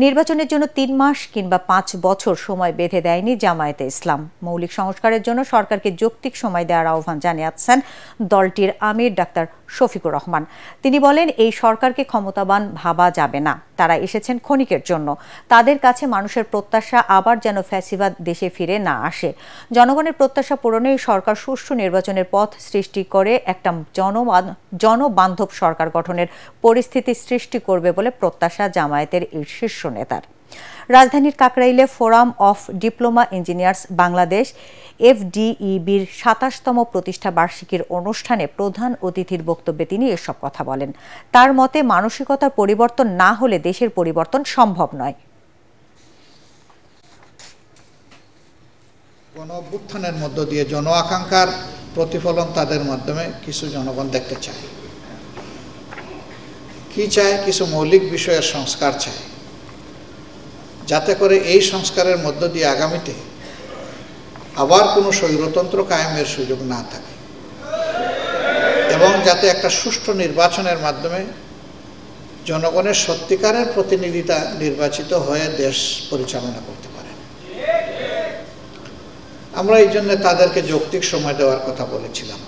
নির্বাচনের জন্য ৩ মাস কিংবা ৫ বছর সময় বেঁধে দেয়নি জামায়াতে ইসলাম। মৌলিক সংস্কারের জন্য সরকারকে যৌক্তিক সময় দেওয়ার আহ্বান জানিয়েছেন দলটির আমির ডাক্তার শফিকুর রহমান। তিনি বলেন, এই সরকারকে ক্ষমতাবান ভাবা যাবে না। তারা এসেছেন ক্ষণিকের জন্য। তাদের কাছে মানুষের প্রত্যাশা আবার যেন ফ্যাসিবাদ দেশে ফিরে না আসে। জনগণের প্রত্যাশা পূরণে এই সরকার সুষ্ঠু নির্বাচনের পথ সৃষ্টি করে একটা জনবান্ধব সরকার গঠনের পরিস্থিতি সৃষ্টি করবে বলে প্রত্যাশা জামায়াতের এই শীর্ষ নেতার। রাজধানীর কাকরাইলে forum of diploma engineers Bangladesh FDEBর ২৭তম প্রতিষ্ঠা বার্ষিকীর অনুষ্ঠানে প্রধান অতিথির বক্তব্যে তিনি এসব কথা বলেন। তার মতে, মানসিকতার পরিবর্তন না হলে দেশের পরিবর্তন সম্ভব নয়। গণঅভ্যুত্থানের মধ্য দিয়ে জন আকাঙ্ক্ষার প্রতিফলন তাদের মাধ্যমে কিছু জনগণ দেখতে চায়। কি চায়? কিছু মৌলিক বিষয়ের সংস্কার চায়, যাতে করে এই সংস্কারের মধ্য দিয়ে আগামীতে আবার কোনো স্বৈরতন্ত্র কায়েমের সুযোগ না থাকে এবং যাতে একটা সুষ্ঠু নির্বাচনের মাধ্যমে জনগণের সত্যিকারের প্রতিনিধিতা নির্বাচিত হয়ে দেশ পরিচালনা করতে পারে। আমরা এই জন্য তাদেরকে যৌক্তিক সময় দেওয়ার কথা বলেছিলাম।